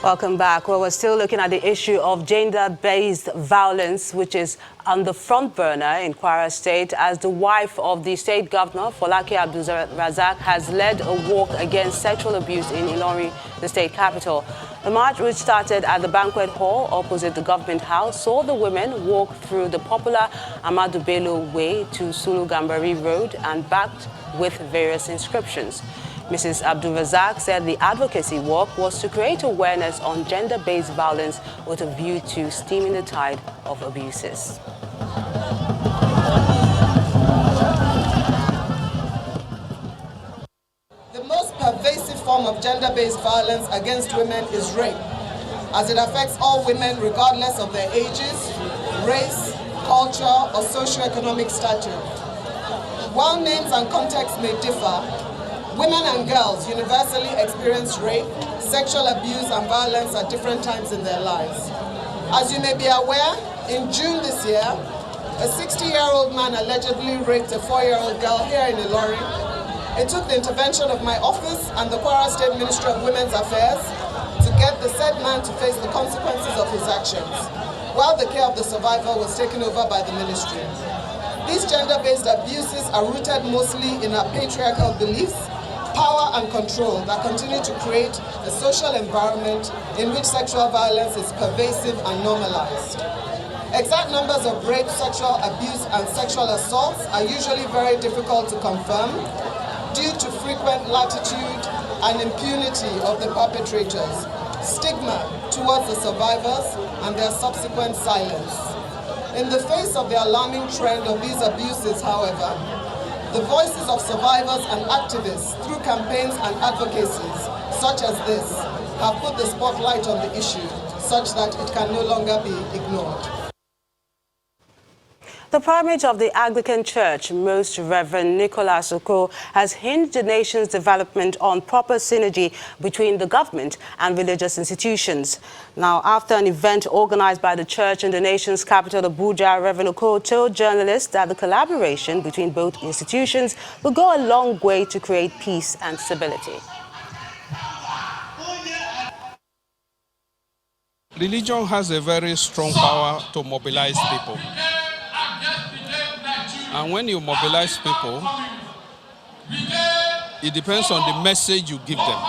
Welcome back. Well, we're still looking at the issue of gender-based violence, which is on the front burner in Kwara State, as the wife of the state governor, Folake Abdulrazak, has led a walk against sexual abuse in Ilorin, the state capital. The march, which started at the banquet hall opposite the government house, saw the women walk through the popular Ahmadu Bello Way to Sulu Gambari Road and back with various inscriptions. Mrs. Abdulrazak said the advocacy walk was to create awareness on gender-based violence with a view to stemming the tide of abuses. The most pervasive form of gender-based violence against women is rape, as it affects all women regardless of their ages, race, culture, or socioeconomic stature. While names and contexts may differ, women and girls universally experience rape, sexual abuse, and violence at different times in their lives. As you may be aware, in June this year, a 60-year-old man allegedly raped a 4-year-old girl here in Ilorin. It took the intervention of my office and the Kwara State Ministry of Women's Affairs to get the said man to face the consequences of his actions, while the care of the survivor was taken over by the ministry. These gender-based abuses are rooted mostly in our patriarchal beliefs, power and control that continue to create a social environment in which sexual violence is pervasive and normalized. Exact numbers of rape, sexual abuse, and sexual assaults are usually very difficult to confirm due to frequent latitude and impunity of the perpetrators, stigma towards the survivors, and their subsequent silence. In the face of the alarming trend of these abuses, however, the voices of survivors and activists through campaigns and advocacies such as this have put the spotlight on the issue such that it can no longer be ignored. The primate of the Anglican Church, Most Reverend Nicholas Oko, has hinged the nation's development on proper synergy between the government and religious institutions. Now, after an event organized by the church in the nation's capital, Abuja, Reverend Oko told journalists that the collaboration between both institutions will go a long way to create peace and stability. Religion has a very strong power to mobilize people. And when you mobilize people, it depends on the message you give them.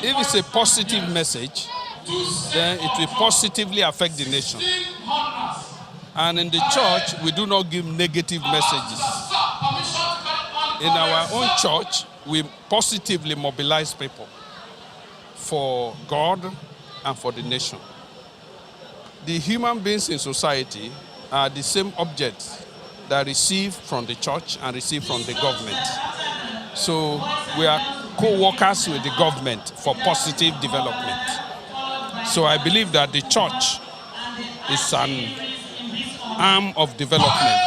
If it's a positive message, then it will positively affect the nation. And in the church, we do not give negative messages. In our own church, we positively mobilize people for God and for the nation. The human beings in society are the same objects that receive from the church and receive from the government. So we are co-workers with the government for positive development. So I believe that the church is an arm of development.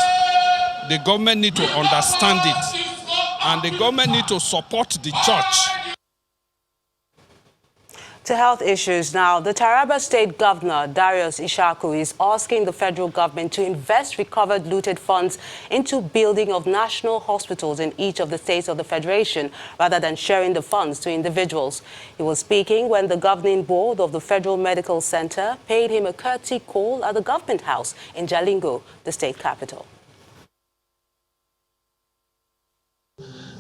The government need to understand it, and the government need to support the church. To health issues now, the Taraba State Governor, Darius Ishaku, is asking the federal government to invest recovered looted funds into building of national hospitals in each of the states of the Federation, rather than sharing the funds to individuals. He was speaking when the governing board of the Federal Medical Center paid him a courtesy call at the government house in Jalingo, the state capital.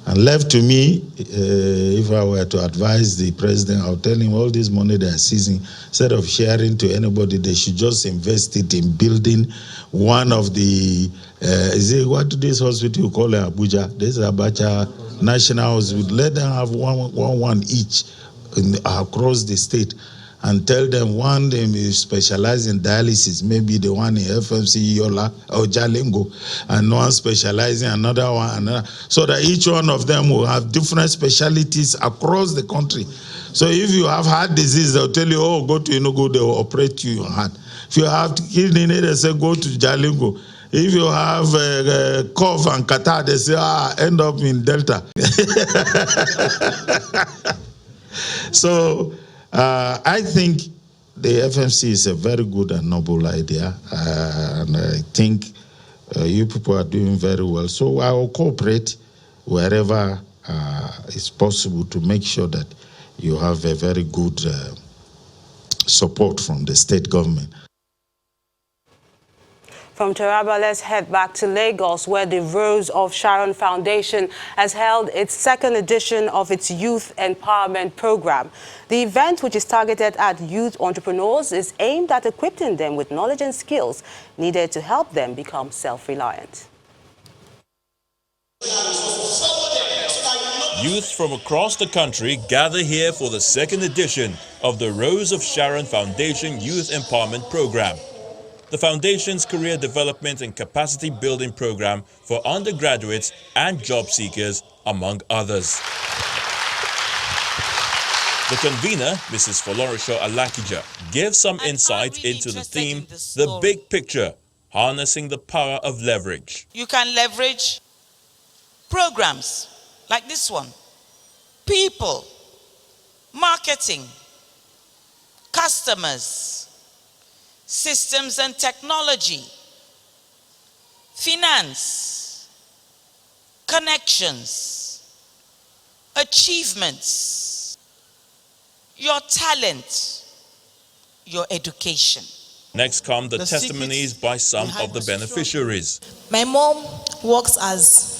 And left to me, if I were to advise the president, I'll tell him all this money they are seizing, instead of sharing to anybody, they should just invest it in building one of the, what do this hospital you call it, Abuja? This is Abacha National Hospital. Let them have one each across the state. And tell them one they specialize in dialysis, maybe the one in FMC Yola or Jalingo, and one specializing another one, so that each one of them will have different specialties across the country. So if you have heart disease, they'll tell you, oh, go to Enugu, they will operate you your heart. If you have kidney, they say, go to Jalingo. If you have cough and catarrh, they say, end up in Delta. So, I think the FMC is a very good and noble idea, and I think you people are doing very well. So I will cooperate wherever it's possible to make sure that you have a very good support from the state government. From Taraba, let's head back to Lagos, where the Rose of Sharon Foundation has held its second edition of its Youth Empowerment Program. The event, which is targeted at youth entrepreneurs, is aimed at equipping them with knowledge and skills needed to help them become self-reliant. Youth from across the country gather here for the second edition of the Rose of Sharon Foundation Youth Empowerment Program. The Foundation's career development and capacity building program for undergraduates and job seekers, among others. The convener, Mrs. Folorunsho Alakija, gives some insight into the theme, The Big Picture, Harnessing the Power of Leverage. You can leverage programs like this one, people, marketing, customers, systems and technology, finance, connections, achievements, your talent, your education. Next come the testimonies by some of the beneficiaries. My mom works as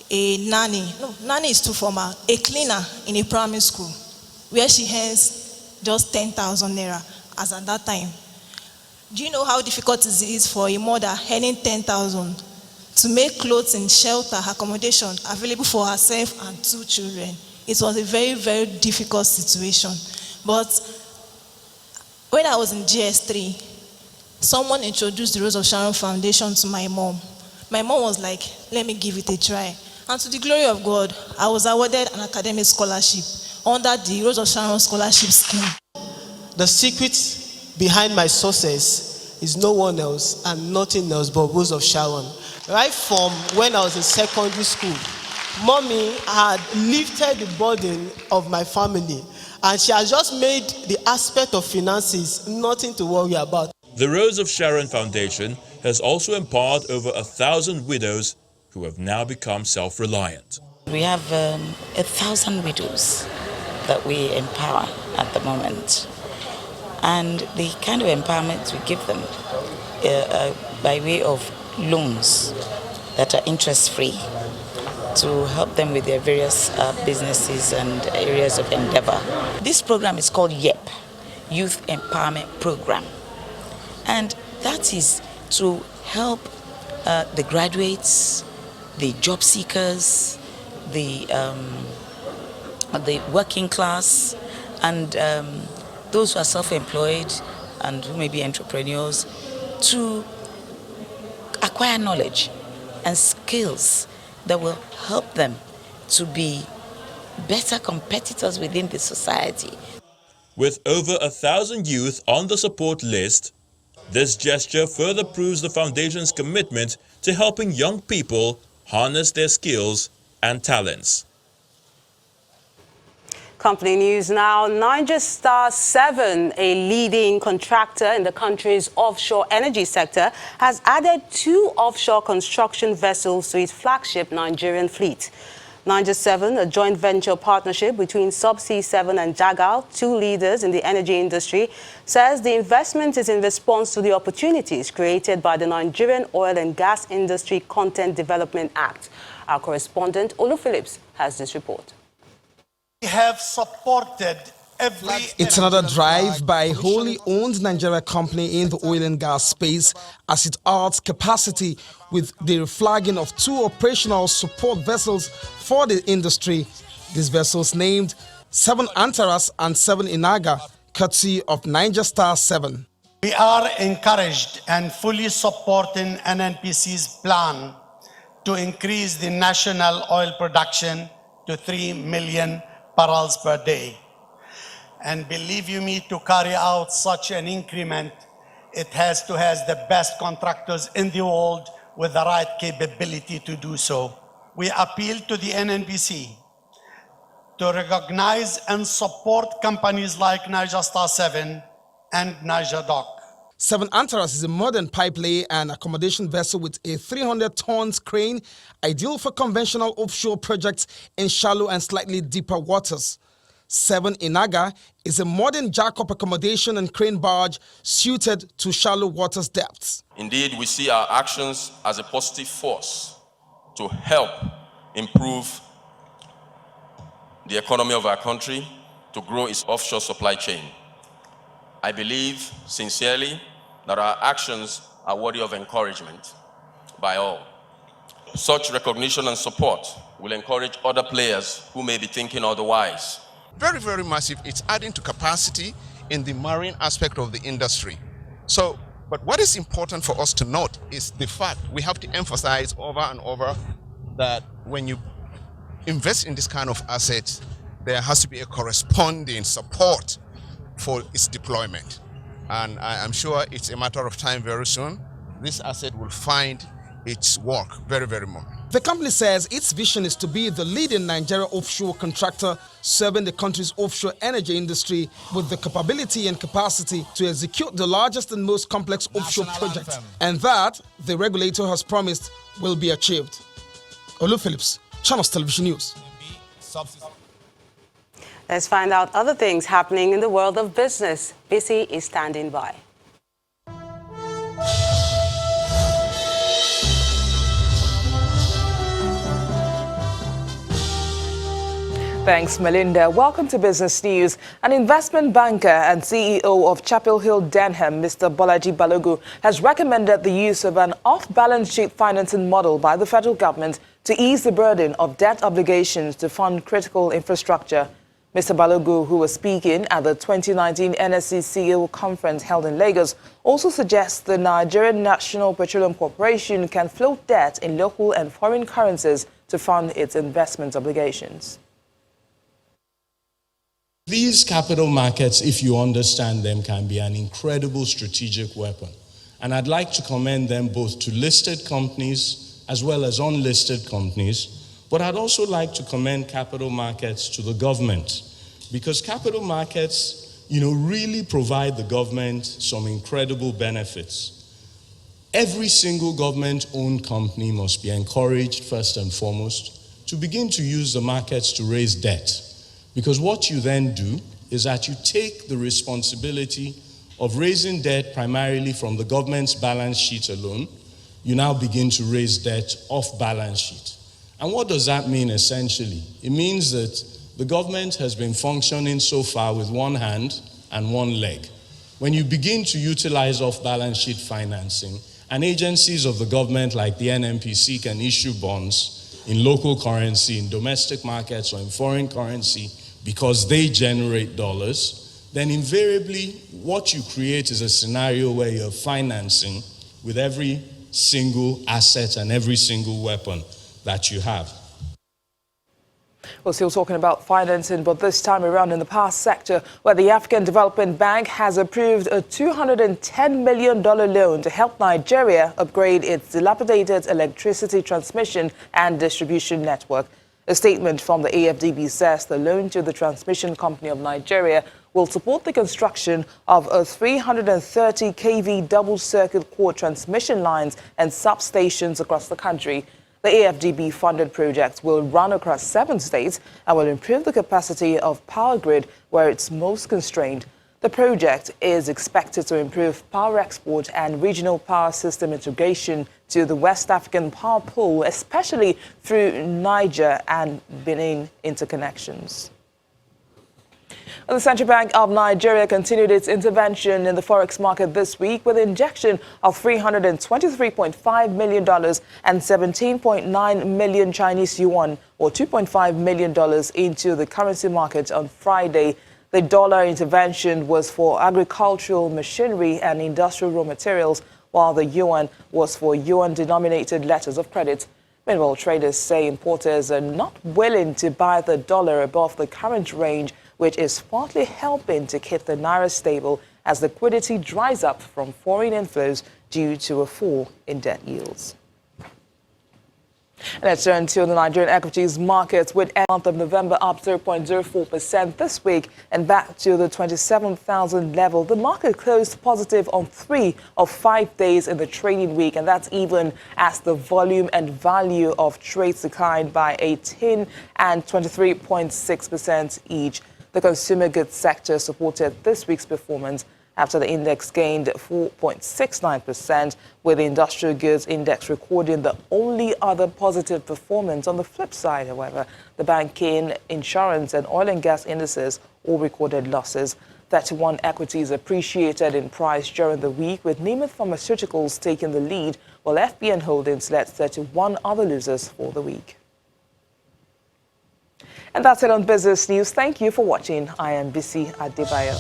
a nanny. No, nanny is too formal. A cleaner in a primary school, where she earns just 10,000 naira as at that time. Do you know how difficult it is for a mother earning 10,000 to make clothes and shelter, accommodation available for herself and 2 children? It was a very, very difficult situation. But when I was in GS3, someone introduced the Rose of Sharon Foundation to my mom. My mom was like, let me give it a try. And to the glory of God, I was awarded an academic scholarship under the Rose of Sharon Scholarship Scheme. The secret behind my success is no one else and nothing else but Rose of Sharon. Right from when I was in secondary school, Mommy had lifted the burden of my family, and she has just made the aspect of finances nothing to worry about. The Rose of Sharon Foundation has also empowered over 1,000 widows who have now become self-reliant. We have 1,000 widows that we empower at the moment. And the kind of empowerment we give them by way of loans that are interest-free to help them with their various businesses and areas of endeavor. This program is called YEP, Youth Empowerment Program. And that is to help the graduates, the job seekers, the working class, and those who are self-employed and who may be entrepreneurs, to acquire knowledge and skills that will help them to be better competitors within the society. With over 1,000 youth on the support list, this gesture further proves the Foundation's commitment to helping young people harness their skills and talents. Company news now. Niger Star 7, a leading contractor in the country's offshore energy sector, has added 2 offshore construction vessels to its flagship Nigerian fleet. Niger 7, a joint venture partnership between Subsea 7 and Jagal, 2 leaders in the energy industry, says the investment is in response to the opportunities created by the Nigerian Oil and Gas Industry Content Development Act. Our correspondent, Olu Phillips, has this report. We have supported every... It's another drive by a wholly owned Nigeria company in the oil and gas space as it adds capacity with the reflagging of 2 operational support vessels for the industry. These vessels named 7 Antaras and 7 Inaga, courtesy of Niger Star 7. We are encouraged and fully supporting NNPC's plan to increase the national oil production to 3 million barrels per day. And believe you me, to carry out such an increment, it has to have the best contractors in the world with the right capability to do so. We appeal to the NNPC to recognize and support companies like Niger Star 7 and Niger Dock. 7 Antaras is a modern pipe-lay and accommodation vessel with a 300 tons crane, ideal for conventional offshore projects in shallow and slightly deeper waters. 7 Inaga is a modern jack-up accommodation and crane barge suited to shallow waters depths. Indeed, we see our actions as a positive force to help improve the economy of our country, to grow its offshore supply chain. I believe sincerely that our actions are worthy of encouragement by all. Such recognition and support will encourage other players who may be thinking otherwise. Very, very massive. It's adding to capacity in the marine aspect of the industry. So, but what is important for us to note is the fact we have to emphasize over and over that when you invest in this kind of assets, there has to be a corresponding support for its deployment. And I'm sure it's a matter of time very soon. This asset will find its work very, very moment. The company says its vision is to be the leading Nigeria offshore contractor serving the country's offshore energy industry with the capability and capacity to execute the largest and most complex offshore project. And that, the regulator has promised, will be achieved. Olu Phillips, Channels Television News. Let's find out other things happening in the world of business. BC is standing by. Thanks, Melinda. Welcome to Business News. An investment banker and CEO of Chapel Hill Denham, Mr. Bolaji Balogun, has recommended the use of an off-balance sheet financing model by the federal government to ease the burden of debt obligations to fund critical infrastructure. Mr. Balogun, who was speaking at the 2019 NSC CEO conference held in Lagos, also suggests the Nigerian National Petroleum Corporation can float debt in local and foreign currencies to fund its investment obligations. These capital markets, if you understand them, can be an incredible strategic weapon. And I'd like to commend them both to listed companies as well as unlisted companies. But I'd also like to commend capital markets to the government, because capital markets, really provide the government some incredible benefits. Every single government-owned company must be encouraged, first and foremost, to begin to use the markets to raise debt. Because what you then do is that you take the responsibility of raising debt primarily from the government's balance sheet alone. You now begin to raise debt off balance sheet. And what does that mean essentially? It means that the government has been functioning so far with one hand and one leg. When you begin to utilize off balance sheet financing, and agencies of the government like the NNPC can issue bonds in local currency, in domestic markets or in foreign currency, because they generate dollars, then invariably what you create is a scenario where you're financing with every single asset and every single weapon that you have. We're still talking about financing, but this time around in the power sector, where the African Development Bank has approved a $210 million loan to help Nigeria upgrade its dilapidated electricity transmission and distribution network. A statement from the AfDB says the loan to the Transmission Company of Nigeria will support the construction of a 330 kV double-circuit core transmission lines and substations across the country. The AfDB-funded project will run across 7 states and will improve the capacity of power grid where it's most constrained. The project is expected to improve power export and regional power system integration to the West African power pool, especially through Niger and Benin interconnections. The Central Bank of Nigeria continued its intervention in the forex market this week with an injection of $323.5 million and 17.9 million Chinese yuan, or $2.5 million, into the currency market on Friday. The dollar intervention was for agricultural machinery and industrial raw materials, while the yuan was for yuan-denominated letters of credit. Meanwhile, traders say importers are not willing to buy the dollar above the current range, which is partly helping to keep the naira stable as liquidity dries up from foreign inflows due to a fall in debt yields. Let's turn to the Nigerian equities markets, with the month of November up 0.04% this week and back to the 27,000 level. The market closed positive on 3 of 5 days in the trading week, and that's even as the volume and value of trades declined by 18% and 23.6% each. The consumer goods sector supported this week's performance after the index gained 4.69%, with the industrial goods index recording the only other positive performance. On the flip side, however, the banking, insurance and oil and gas indices all recorded losses. 31 equities appreciated in price during the week, with Nemeth Pharmaceuticals taking the lead, while FBN Holdings led 31 other losers for the week. And that's it on Business News. Thank you for watching. I am Bisi Adebayo.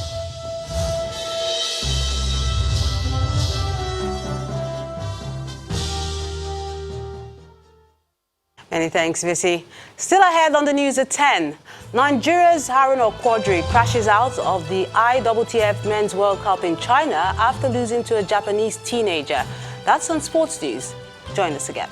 Many thanks, Visi. Still ahead on the news at 10. Nigeria's Harun Quadri crashes out of the ITTF Men's World Cup in China after losing to a Japanese teenager. That's on Sports News. Join us again.